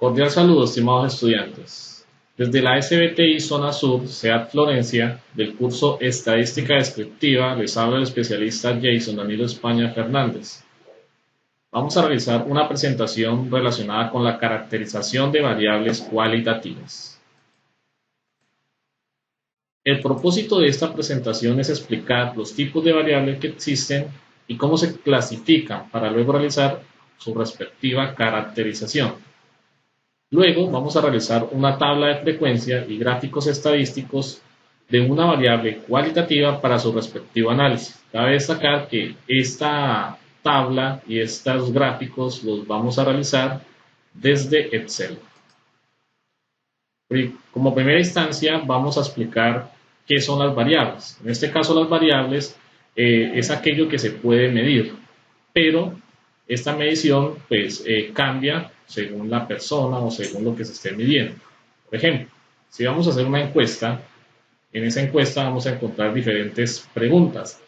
Cordial saludo, estimados estudiantes. Desde la SBTI Zona Sur, SEAD Florencia, del curso Estadística Descriptiva, les habla el especialista Jason Danilo España Fernández. Vamos a realizar una presentación relacionada con la caracterización de variables cualitativas. El propósito de esta presentación es explicar los tipos de variables que existen y cómo se clasifican para luego realizar su respectiva caracterización. Luego vamos a realizar una tabla de frecuencia y gráficos estadísticos de una variable cualitativa para su respectivo análisis. Cabe destacar que esta tabla y estos gráficos los vamos a realizar desde Excel. Como primera instancia vamos a explicar qué son las variables. En este caso las variables es aquello que se puede medir, pero esta medición pues cambia según la persona o según lo que se esté midiendo. Por ejemplo, si vamos a hacer una encuesta, en esa encuesta vamos a encontrar diferentes preguntas.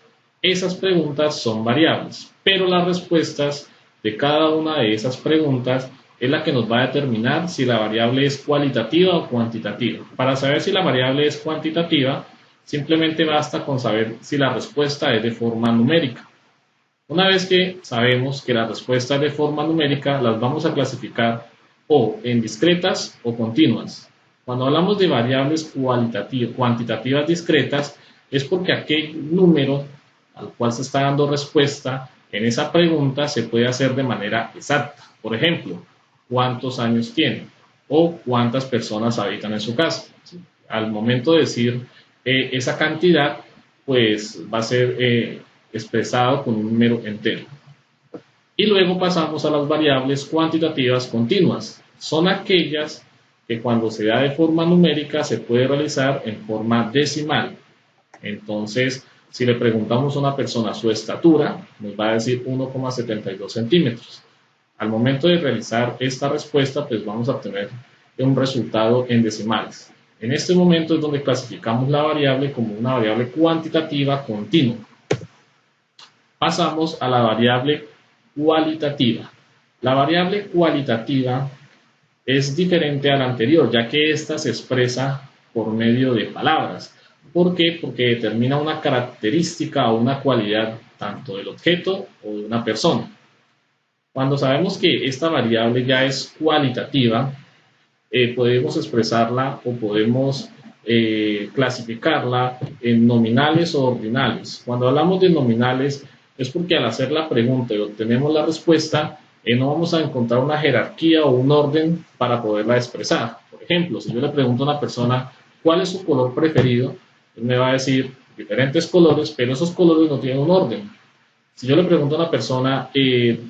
Esas preguntas son variables, pero las respuestas de cada una de esas preguntas es la que nos va a determinar si la variable es cualitativa o cuantitativa. Para saber si la variable es cuantitativa, simplemente basta con saber si la respuesta es de forma numérica. Una vez que sabemos que la respuesta es de forma numérica, las vamos a clasificar o en discretas o continuas. Cuando hablamos de variables cuantitativas discretas, es porque aquel número al cual se está dando respuesta en esa pregunta se puede hacer de manera exacta. Por ejemplo, ¿cuántos años tiene? O ¿cuántas personas habitan en su casa? Al momento de decir esa cantidad, pues va a ser expresado con un número entero. Y luego pasamos a las variables cuantitativas continuas. Son aquellas que cuando se da de forma numérica se puede realizar en forma decimal. Entonces, si le preguntamos a una persona su estatura, nos va a decir 1,72 centímetros. Al momento de realizar esta respuesta, pues vamos a obtener un resultado en decimales. En este momento es donde clasificamos la variable como una variable cuantitativa continua. Pasamos a la variable cualitativa. La variable cualitativa es diferente a la anterior, ya que esta se expresa por medio de palabras. ¿Por qué? Porque determina una característica o una cualidad tanto del objeto o de una persona. Cuando sabemos que esta variable ya es cualitativa, podemos expresarla o podemos clasificarla en nominales o ordinales. Cuando hablamos de nominales es porque al hacer la pregunta y obtenemos la respuesta, no vamos a encontrar una jerarquía o un orden para poderla expresar. Por ejemplo, si yo le pregunto a una persona cuál es su color preferido, él me va a decir diferentes colores, pero esos colores no tienen un orden. Si yo le pregunto a una persona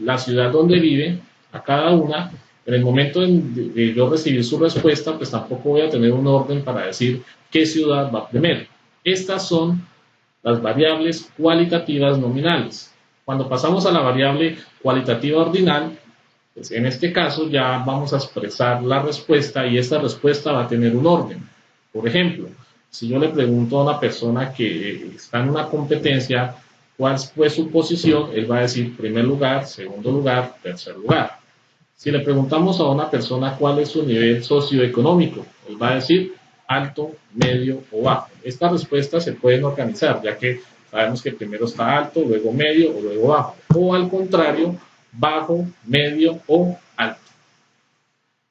la ciudad donde vive, a cada una, en el momento de yo recibir su respuesta, pues tampoco voy a tener un orden para decir qué ciudad va primero. Estas son las variables cualitativas nominales. Cuando pasamos a la variable cualitativa ordinal, pues en este caso ya vamos a expresar la respuesta y esta respuesta va a tener un orden. Por ejemplo, si yo le pregunto a una persona que está en una competencia cuál fue su posición, él va a decir primer lugar, segundo lugar, tercer lugar. Si le preguntamos a una persona cuál es su nivel socioeconómico, él va a decir alto, medio o bajo. Estas respuestas se pueden organizar, ya que sabemos que primero está alto, luego medio o luego bajo. O al contrario, bajo, medio o alto.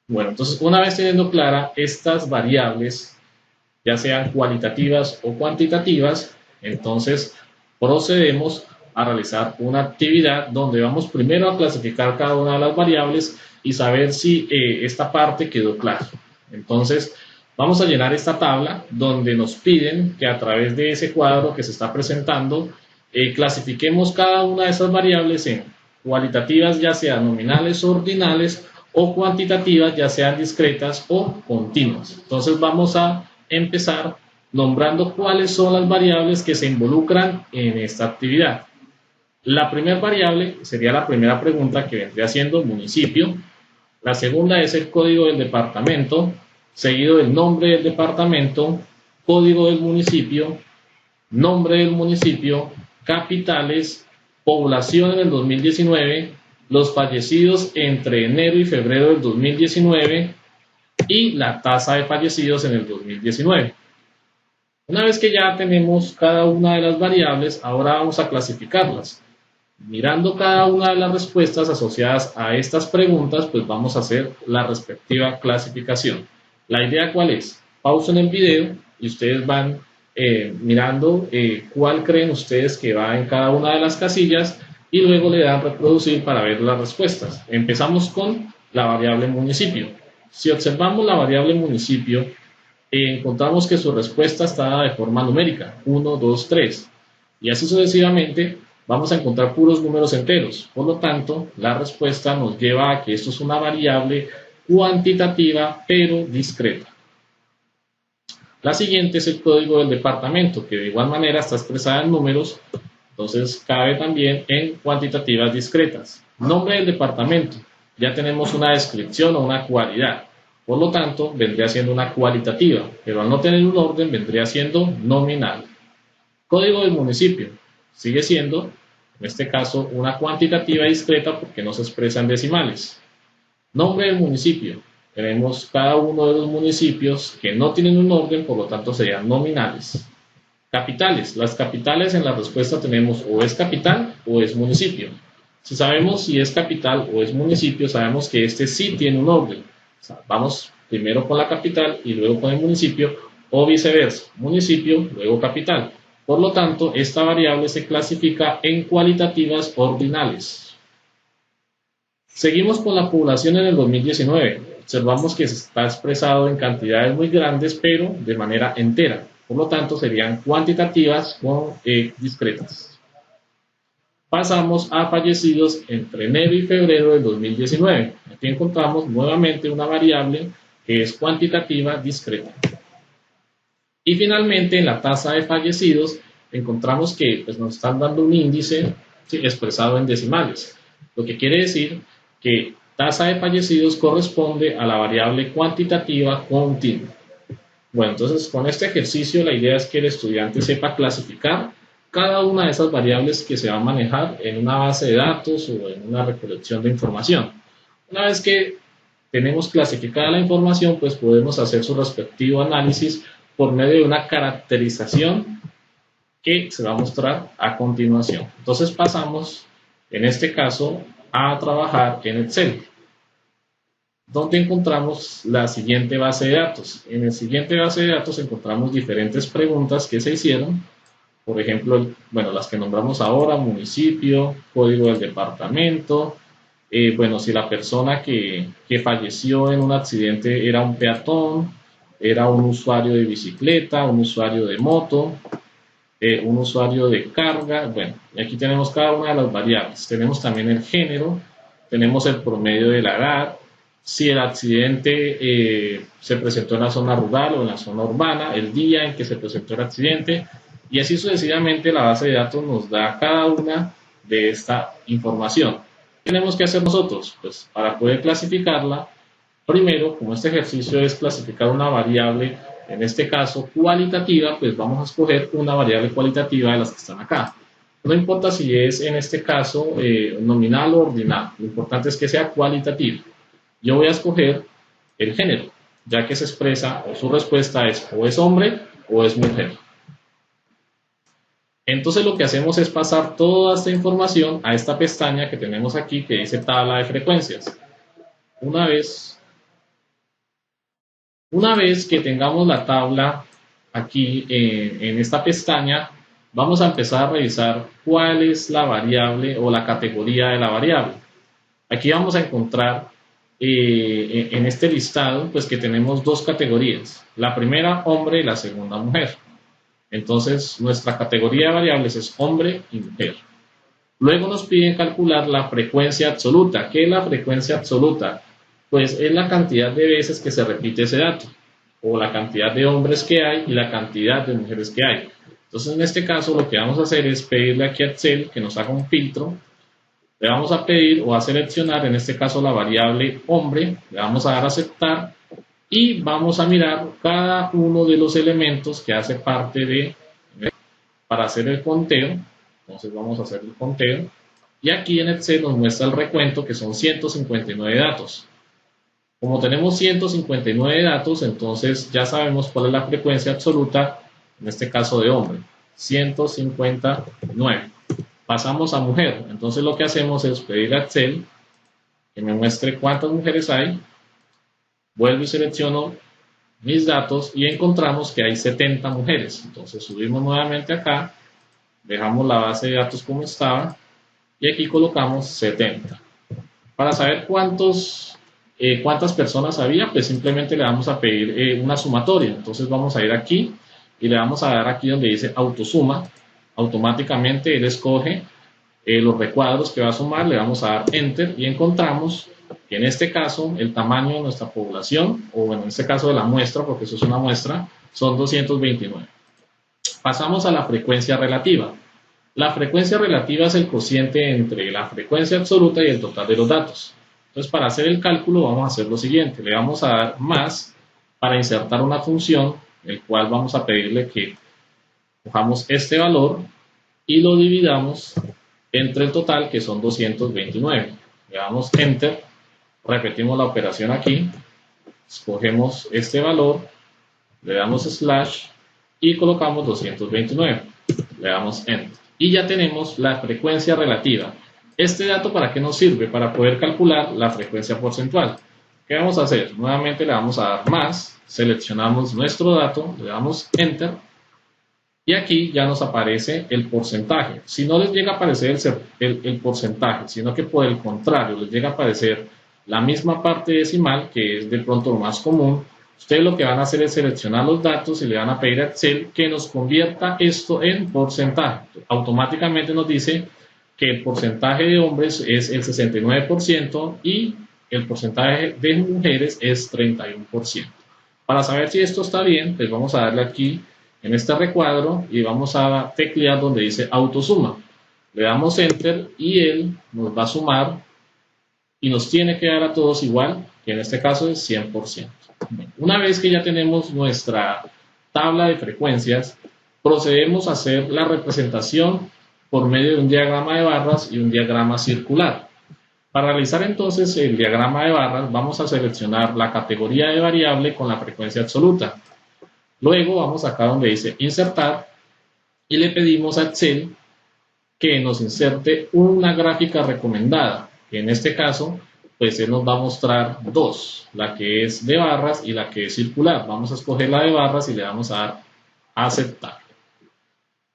Bueno, entonces una vez teniendo clara estas variables, ya sean cualitativas o cuantitativas, entonces procedemos a realizar una actividad donde vamos primero a clasificar cada una de las variables y saber si esta parte quedó clara. Entonces, vamos a llenar esta tabla donde nos piden que a través de ese cuadro que se está presentando, clasifiquemos cada una de esas variables en cualitativas, ya sean nominales o ordinales, o cuantitativas, ya sean discretas o continuas. Entonces, vamos a empezar nombrando cuáles son las variables que se involucran en esta actividad. La primera variable sería la primera pregunta, que vendría siendo municipio. La segunda es el código del departamento, seguido del nombre del departamento, código del municipio, nombre del municipio, capitales, población en el 2019, los fallecidos entre enero y febrero del 2019 y la tasa de fallecidos en el 2019. Una vez que ya tenemos cada una de las variables, ahora vamos a clasificarlas. Mirando cada una de las respuestas asociadas a estas preguntas, pues vamos a hacer la respectiva clasificación. ¿La idea cuál es? Pausen el video y ustedes van mirando cuál creen ustedes que va en cada una de las casillas y luego le dan reproducir para ver las respuestas. Empezamos con la variable municipio. Si observamos la variable municipio, encontramos que su respuesta está dada de forma numérica, 1, 2, 3, y así sucesivamente vamos a encontrar puros números enteros. Por lo tanto, la respuesta nos lleva a que esto es una variable cuantitativa pero discreta. La siguiente es el código del departamento, que de igual manera está expresada en números, entonces cabe también en cuantitativas discretas. Nombre del departamento, ya tenemos una descripción o una cualidad. Por lo tanto, vendría siendo una cualitativa, pero al no tener un orden, vendría siendo nominal. Código del municipio, sigue siendo, en este caso, una cuantitativa discreta porque no se expresa en decimales. Nombre del municipio, tenemos cada uno de los municipios que no tienen un orden, por lo tanto serían nominales. Capitales, las capitales en la respuesta tenemos o es capital o es municipio. Si sabemos si es capital o es municipio, sabemos que este sí tiene un orden. O sea, vamos primero con la capital y luego con el municipio, o viceversa, municipio, luego capital. Por lo tanto, esta variable se clasifica en cualitativas ordinales. Seguimos con la población en el 2019. Observamos que está expresado en cantidades muy grandes, pero de manera entera. Por lo tanto, serían cuantitativas o discretas. Pasamos a fallecidos entre enero y febrero del 2019. Aquí encontramos nuevamente una variable que es cuantitativa discreta. Y finalmente, en la tasa de fallecidos, encontramos que pues, nos están dando un índice expresado en decimales. Lo que quiere decir que tasa de fallecidos corresponde a la variable cuantitativa continua. Bueno, entonces con este ejercicio la idea es que el estudiante sepa clasificar cada una de esas variables que se va a manejar en una base de datos o en una recolección de información. Una vez que tenemos clasificada la información, pues podemos hacer su respectivo análisis por medio de una caracterización que se va a mostrar a continuación. Entonces pasamos, en este caso, a trabajar en Excel, donde encontramos la siguiente base de datos. En el siguiente base de datos encontramos diferentes preguntas que se hicieron. Por ejemplo, bueno, las que nombramos ahora, municipio, código del departamento, bueno, si la persona que falleció en un accidente era un peatón, era un usuario de bicicleta, un usuario de moto, un usuario de carga, bueno, y aquí tenemos cada una de las variables. Tenemos también el género, tenemos el promedio de la edad, si el accidente se presentó en la zona rural o en la zona urbana, el día en que se presentó el accidente, y así sucesivamente la base de datos nos da cada una de esta información. ¿Qué tenemos que hacer nosotros? Pues para poder clasificarla, primero, como este ejercicio es clasificar una variable, en este caso cualitativa, pues vamos a escoger una variable cualitativa de las que están acá. No importa si es en este caso nominal o ordinal, lo importante es que sea cualitativa. Yo voy a escoger el género, ya que se expresa o su respuesta es o es hombre o es mujer. Entonces lo que hacemos es pasar toda esta información a esta pestaña que tenemos aquí que dice tabla de frecuencias. Una vez que tengamos la tabla aquí en esta pestaña, vamos a empezar a revisar cuál es la variable o la categoría de la variable. Aquí vamos a encontrar en este listado pues que tenemos dos categorías. La primera, hombre, y la segunda, mujer. Entonces, nuestra categoría de variables es hombre y mujer. Luego nos piden calcular la frecuencia absoluta. ¿Qué es la frecuencia absoluta? Pues es la cantidad de veces que se repite ese dato, o la cantidad de hombres que hay y la cantidad de mujeres que hay. Entonces, en este caso, lo que vamos a hacer es pedirle aquí a Excel que nos haga un filtro. Le vamos a pedir o a seleccionar, en este caso, la variable hombre. Le vamos a dar a aceptar. Y vamos a mirar cada uno de los elementos que hace parte de, para hacer el conteo. Entonces vamos a hacer el conteo Y aquí en Excel nos muestra el recuento, que son 159 datos. Como tenemos 159 datos, entonces ya sabemos cuál es la frecuencia absoluta, en este caso de hombre, 159. Pasamos a mujer, entonces lo que hacemos es pedir a Excel que me muestre cuántas mujeres hay. Vuelvo y selecciono mis datos y encontramos que hay 70 mujeres. Entonces subimos nuevamente acá, dejamos la base de datos como estaba y aquí colocamos 70. Para saber cuántas personas había, pues simplemente le vamos a pedir una sumatoria. Entonces vamos a ir aquí y le vamos a dar aquí donde dice autosuma. Automáticamente él escoge los recuadros que va a sumar, le vamos a dar enter y encontramos que en este caso el tamaño de nuestra población, o en este caso de la muestra, porque eso es una muestra, son 229. Pasamos a la frecuencia relativa. La frecuencia relativa es el cociente entre la frecuencia absoluta y el total de los datos. Entonces, para hacer el cálculo vamos a hacer lo siguiente. Le vamos a dar más para insertar una función, el cual vamos a pedirle que cojamos este valor y lo dividamos entre el total, que son 229. Le damos enter, repetimos la operación aquí, escogemos este valor, le damos slash y colocamos 229. Le damos enter. Y ya tenemos la frecuencia relativa. Este dato, ¿para qué nos sirve? Para poder calcular la frecuencia porcentual. ¿Qué vamos a hacer? Nuevamente le vamos a dar más, seleccionamos nuestro dato, le damos enter y aquí ya nos aparece el porcentaje. Si no les llega a aparecer el porcentaje, sino que por el contrario les llega a aparecer la misma parte decimal, que es de pronto lo más común, ustedes lo que van a hacer es seleccionar los datos y le van a pedir a Excel que nos convierta esto en porcentaje. Automáticamente nos dice que el porcentaje de hombres es el 69% y el porcentaje de mujeres es 31%. Para saber si esto está bien, pues vamos a darle aquí en este recuadro y vamos a teclear donde dice autosuma. Le damos enter y él nos va a sumar y nos tiene que dar a todos igual, que en este caso es 100%. Una vez que ya tenemos nuestra tabla de frecuencias, procedemos a hacer la representación por medio de un diagrama de barras y un diagrama circular. Para realizar entonces el diagrama de barras, vamos a seleccionar la categoría de variable con la frecuencia absoluta. Luego vamos acá donde dice insertar y le pedimos a Excel que nos inserte una gráfica recomendada, que en este caso pues él nos va a mostrar dos, la que es de barras y la que es circular. Vamos a escoger la de barras y le vamos a dar a aceptar.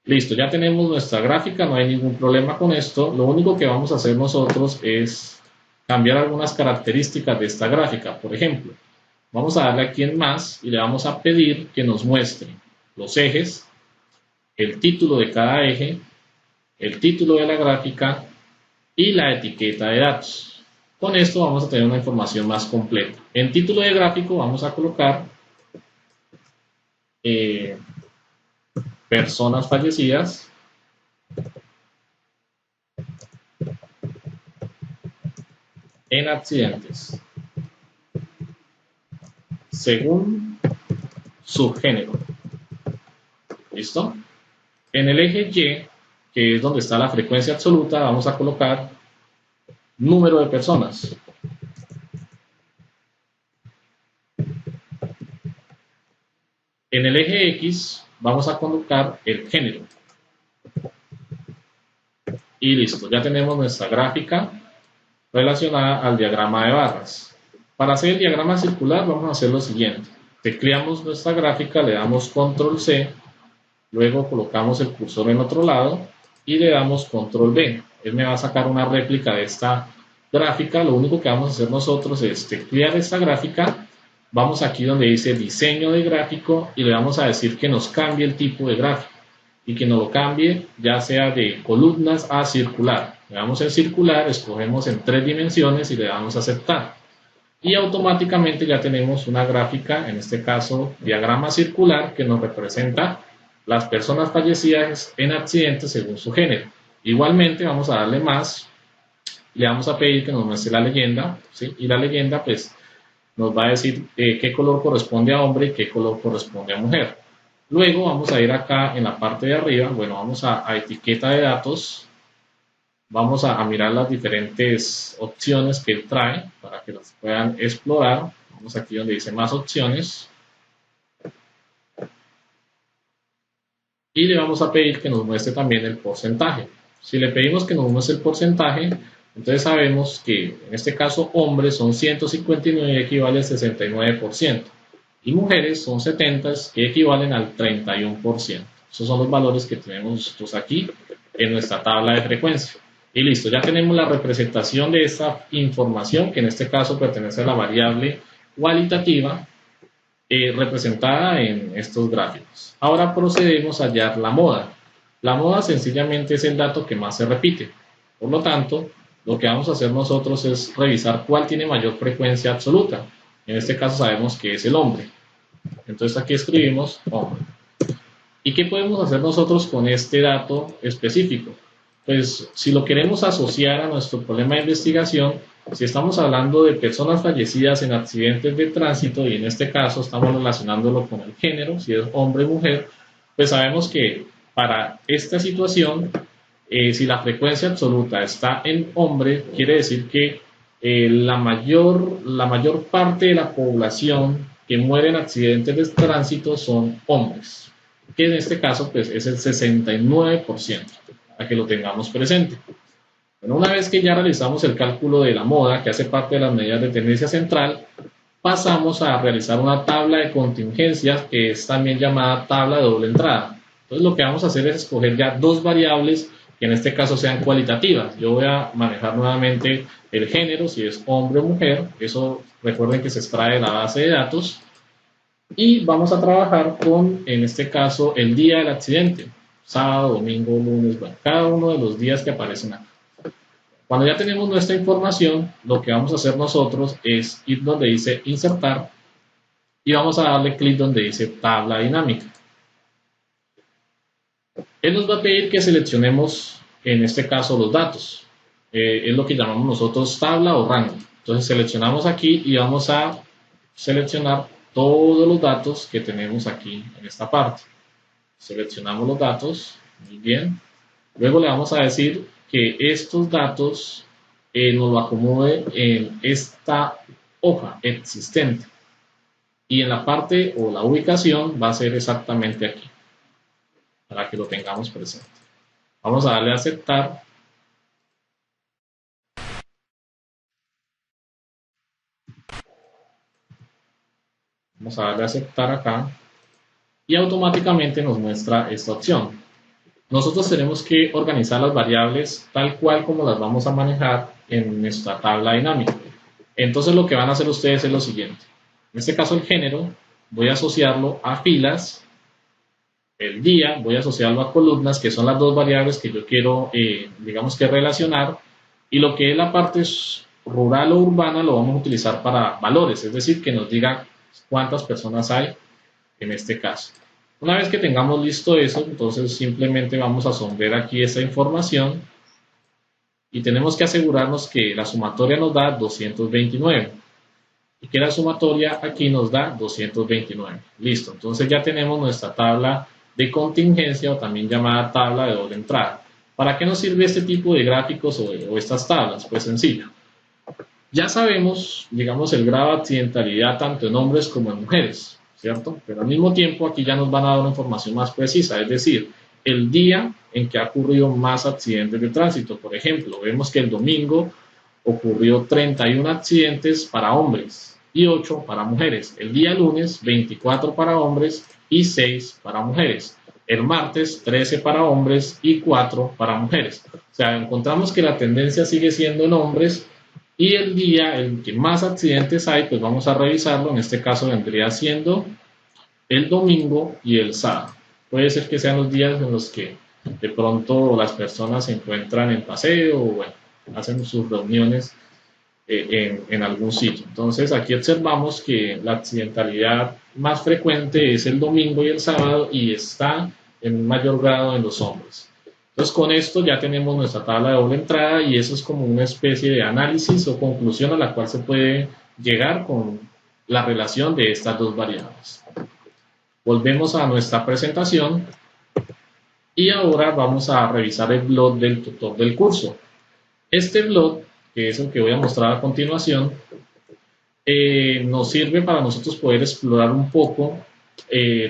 Listo, ya tenemos nuestra gráfica, no hay ningún problema con esto. Lo único que vamos a hacer nosotros es cambiar algunas características de esta gráfica. Por ejemplo, vamos a darle aquí en más y le vamos a pedir que nos muestre los ejes, el título de cada eje, el título de la gráfica y la etiqueta de datos. Con esto vamos a tener una información más completa. En título de gráfico vamos a colocar personas fallecidas en accidentes según su género. ¿Listo? En el eje Y, que es donde está la frecuencia absoluta, vamos a colocar número de personas. En el eje X vamos a colocar el género. Y listo, ya tenemos nuestra gráfica relacionada al diagrama de barras. Para hacer el diagrama circular vamos a hacer lo siguiente. Tecleamos nuestra gráfica, le damos control C, luego colocamos el cursor en otro lado y le damos control V. Él me va a sacar una réplica de esta gráfica. Lo único que vamos a hacer nosotros es teclear esta gráfica. Vamos aquí donde dice diseño de gráfico y le vamos a decir que nos cambie el tipo de gráfico y que nos lo cambie ya sea de columnas a circular. Le damos en circular, escogemos en 3 dimensiones y le damos a aceptar. Y automáticamente ya tenemos una gráfica, en este caso diagrama circular, que nos representa las personas fallecidas en accidentes según su género. Igualmente vamos a darle más, le vamos a pedir que nos muestre la leyenda, ¿sí? Y la leyenda pues nos va a decir qué color corresponde a hombre y qué color corresponde a mujer. Luego vamos a ir acá en la parte de arriba, bueno, vamos a etiqueta de datos vamos a mirar las diferentes opciones que él trae para que las puedan explorar. Vamos aquí donde dice más opciones. Y le vamos a pedir que nos muestre también el porcentaje. Si le pedimos que nos muestre el porcentaje, entonces sabemos que en este caso hombres son 159, equivale al 69%, y mujeres son 70, que equivalen al 31%. Esos son los valores que tenemos nosotros aquí en nuestra tabla de frecuencia. Y listo, ya tenemos la representación de esta información, que en este caso pertenece a la variable cualitativa, representada en estos gráficos. Ahora procedemos a hallar la moda. La moda sencillamente es el dato que más se repite. Por lo tanto, lo que vamos a hacer nosotros es revisar cuál tiene mayor frecuencia absoluta. En este caso sabemos que es el hombre. Entonces aquí escribimos hombre. ¿Y qué podemos hacer nosotros con este dato específico? Pues si lo queremos asociar a nuestro problema de investigación, si estamos hablando de personas fallecidas en accidentes de tránsito, y en este caso estamos relacionándolo con el género, si es hombre o mujer, pues sabemos que para esta situación, si la frecuencia absoluta está en hombre, quiere decir que la mayor parte de la población que muere en accidentes de tránsito son hombres, que en este caso pues es el 69%, para que lo tengamos presente. Bueno, una vez que ya realizamos el cálculo de la moda, que hace parte de las medidas de tendencia central, pasamos a realizar una tabla de contingencias, que es también llamada tabla de doble entrada. Entonces lo que vamos a hacer es escoger ya dos variables que en este caso sean cualitativas. Yo voy a manejar nuevamente el género, si es hombre o mujer. Eso recuerden que se extrae de la base de datos. Y vamos a trabajar con, en este caso, el día del accidente. Sábado, domingo, lunes, bueno, cada uno de los días que aparecen acá. Cuando ya tenemos nuestra información, lo que vamos a hacer nosotros es ir donde dice insertar y vamos a darle clic donde dice tabla dinámica. Él nos va a pedir que seleccionemos, en este caso, los datos. Es lo que llamamos nosotros tabla o rango. Entonces seleccionamos aquí y vamos a seleccionar todos los datos que tenemos aquí en esta parte. Seleccionamos los datos, muy bien. Luego le vamos a decir que estos datos nos lo acomode en esta hoja existente. Y en la parte o la ubicación va a ser exactamente aquí, para que lo tengamos presente. Vamos a darle a aceptar. Vamos a darle a aceptar acá. Y automáticamente nos muestra esta opción. Nosotros tenemos que organizar las variables tal cual como las vamos a manejar en nuestra tabla dinámica. Entonces lo que van a hacer ustedes es lo siguiente. En este caso el género voy a asociarlo a filas. El día voy a asociarlo a columnas, que son las dos variables que yo quiero, digamos que relacionar. Y lo que es la parte rural o urbana lo vamos a utilizar para valores, es decir, que nos diga cuántas personas hay en este caso. Una vez que tengamos listo eso, entonces simplemente vamos a sombrear aquí esa información y tenemos que asegurarnos que la sumatoria nos da 229 y que la sumatoria aquí nos da 229. Listo, entonces ya tenemos nuestra tabla de contingencia, o también llamada tabla de doble entrada. ¿Para qué nos sirve este tipo de gráficos o estas tablas? Pues sencillo. Ya sabemos, digamos, el grado de accidentalidad tanto en hombres como en mujeres, ¿cierto? Pero al mismo tiempo aquí ya nos van a dar una información más precisa, es decir, el día en que ha ocurrido más accidentes de tránsito. Por ejemplo, vemos que el domingo ocurrió 31 accidentes para hombres y 8 para mujeres. El día lunes, 24 para hombres y 6 para mujeres. El martes, 13 para hombres y 4 para mujeres. O sea, encontramos que la tendencia sigue siendo en hombres. Y el día en que más accidentes hay, pues vamos a revisarlo. En este caso vendría siendo el domingo y el sábado. Puede ser que sean los días en los que de pronto las personas se encuentran en paseo o bueno, hacen sus reuniones en algún sitio. Entonces aquí observamos que la accidentalidad más frecuente es el domingo y el sábado y está en un mayor grado en los hombres. Entonces con esto ya tenemos nuestra tabla de doble entrada y eso es como una especie de análisis o conclusión a la cual se puede llegar con la relación de estas dos variables. Volvemos a nuestra presentación y ahora vamos a revisar el blog del tutor del curso. Este blog, que es el que voy a mostrar a continuación, nos sirve para nosotros poder explorar un poco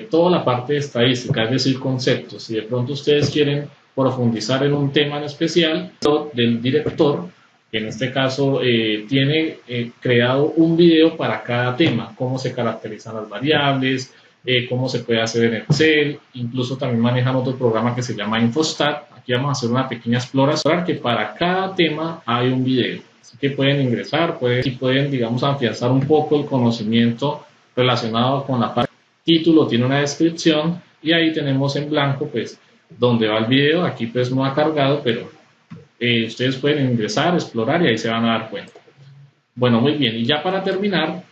toda la parte de estadística, es decir, conceptos. Si de pronto ustedes quieren profundizar en un tema en especial, del director, que en este caso tiene creado un video para cada tema, cómo se caracterizan las variables, cómo se puede hacer en Excel, incluso también manejan otro programa que se llama Infostat. Aquí vamos a hacer una pequeña exploración, que para cada tema hay un video. Así que pueden ingresar, pueden, digamos, afianzar un poco el conocimiento relacionado con la parte. Título tiene una descripción y ahí tenemos en blanco, pues, donde va el video. Aquí, pues, no ha cargado, pero ustedes pueden ingresar, explorar y ahí se van a dar cuenta. Bueno, muy bien. Y ya para terminar,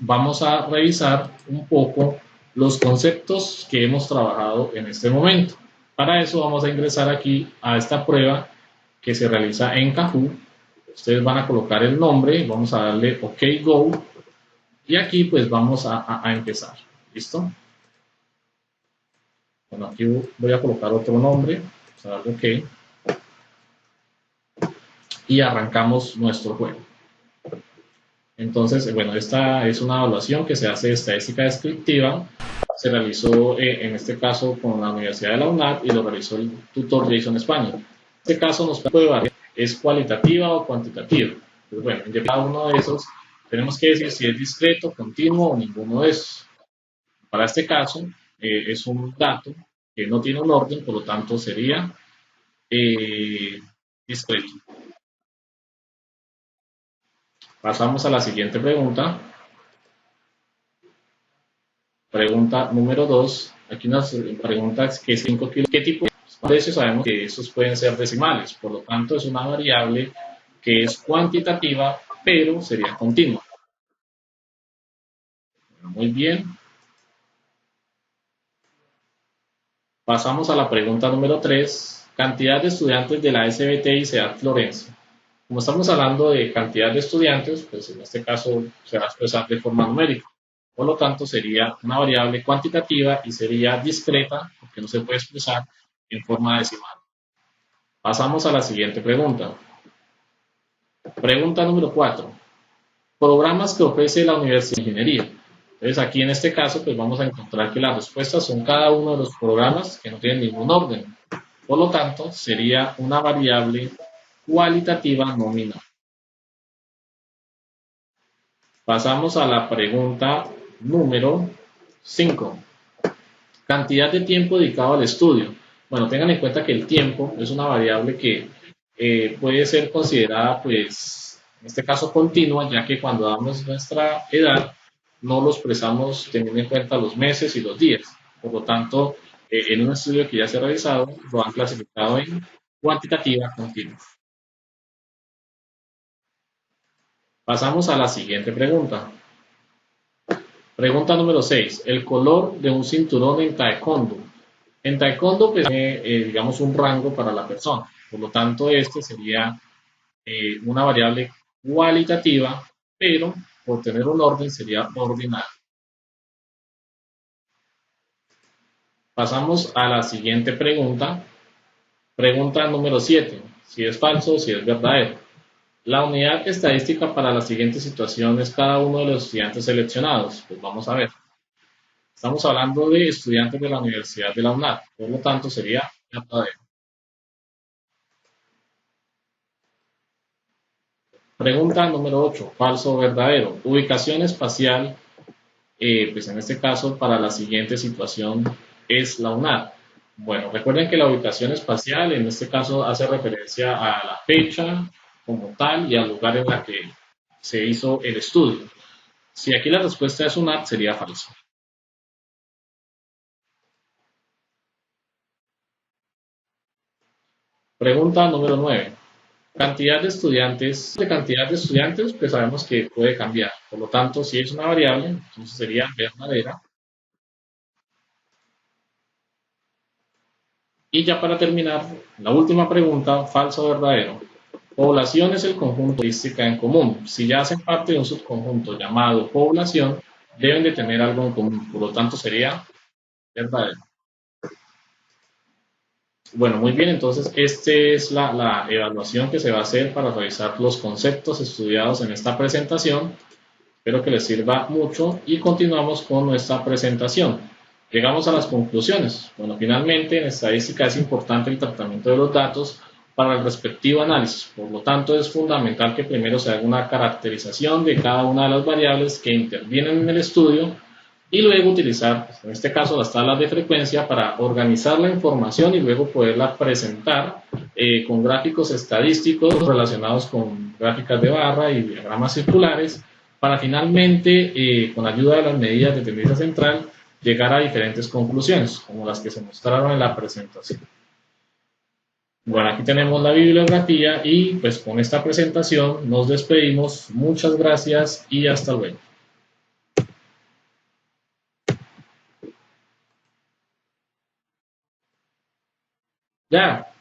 vamos a revisar un poco los conceptos que hemos trabajado en este momento. Para eso vamos a ingresar aquí a esta prueba que se realiza en Kahoot. Ustedes van a colocar el nombre, vamos a darle OK Go y aquí pues vamos a empezar. ¿Listo? Bueno, aquí voy a colocar otro nombre, vamos a darle OK y arrancamos nuestro juego. Entonces, bueno, esta es una evaluación que se hace de estadística descriptiva. Se realizó en este caso con la Universidad de la UNAD y lo realizó el tutor Jason España. En este caso nos puede variar, es cualitativa o cuantitativa. Pues bueno, en cada uno de esos tenemos que decir si es discreto, continuo o ninguno de esos. Para este caso es un dato que no tiene un orden, por lo tanto sería discreto. Pasamos a la siguiente pregunta. Pregunta número 2. Aquí nos pregunta que 5 kilos, ¿qué tipo de precios? Sabemos que estos pueden ser decimales, por lo tanto es una variable que es cuantitativa, pero sería continua. Muy bien. Pasamos a la pregunta número 3. Cantidad de estudiantes de la SBT y SEAD Florencia. Como estamos hablando de cantidad de estudiantes, pues en este caso se va a expresar de forma numérica. Por lo tanto, sería una variable cuantitativa y sería discreta, porque no se puede expresar en forma decimal. Pasamos a la siguiente pregunta. Pregunta número 4. Programas que ofrece la Universidad de Ingeniería. Entonces, aquí en este caso, pues vamos a encontrar que las respuestas son cada uno de los programas que no tienen ningún orden. Por lo tanto, sería una variable cualitativa nominal. Pasamos a la pregunta número 5. Cantidad de tiempo dedicado al estudio. Bueno, tengan en cuenta que el tiempo es una variable que puede ser considerada, pues, en este caso continua, ya que cuando damos nuestra edad no lo expresamos teniendo en cuenta los meses y los días. Por lo tanto, en un estudio que ya se ha realizado, lo han clasificado en cuantitativa continua. Pasamos a la siguiente pregunta. Pregunta número 6. El color de un cinturón en taekwondo. En taekwondo, pues, tiene, digamos, un rango para la persona. Por lo tanto, este sería una variable cualitativa, pero por tener un orden sería ordinal. Pasamos a la siguiente pregunta. Pregunta número 7. Si es falso o si es verdadero. La unidad estadística para la siguiente situación es cada uno de los estudiantes seleccionados. Pues vamos a ver. Estamos hablando de estudiantes de la Universidad de la UNAD, por lo tanto sería verdadero. Pregunta número 8, falso o verdadero. Ubicación espacial, pues en este caso para la siguiente situación es la UNAD. Bueno, recuerden que la ubicación espacial en este caso hace referencia a la fecha como tal y al lugar en la que se hizo el estudio. Si aquí la respuesta es UNAD, sería falso. Pregunta número 9. Cantidad de estudiantes. De cantidad de estudiantes, pues sabemos que puede cambiar. Por lo tanto, si es una variable, entonces sería verdadera. Y ya para terminar, la última pregunta, falso o verdadero. Población es el conjunto de estadística en común. Si ya hacen parte de un subconjunto llamado población, deben de tener algo en común. Por lo tanto, sería verdadero. Bueno, muy bien, entonces esta es la evaluación que se va a hacer para revisar los conceptos estudiados en esta presentación. Espero que les sirva mucho y continuamos con nuestra presentación. Llegamos a las conclusiones. Bueno, finalmente en estadística es importante el tratamiento de los datos para el respectivo análisis. Por lo tanto, es fundamental que primero se haga una caracterización de cada una de las variables que intervienen en el estudio y luego utilizar, en este caso, las tablas de frecuencia para organizar la información y luego poderla presentar con gráficos estadísticos relacionados con gráficas de barra y diagramas circulares para finalmente, con ayuda de las medidas de tendencia central, llegar a diferentes conclusiones, como las que se mostraron en la presentación. Bueno, aquí tenemos la bibliografía y pues con esta presentación nos despedimos. Muchas gracias y hasta luego. Ya.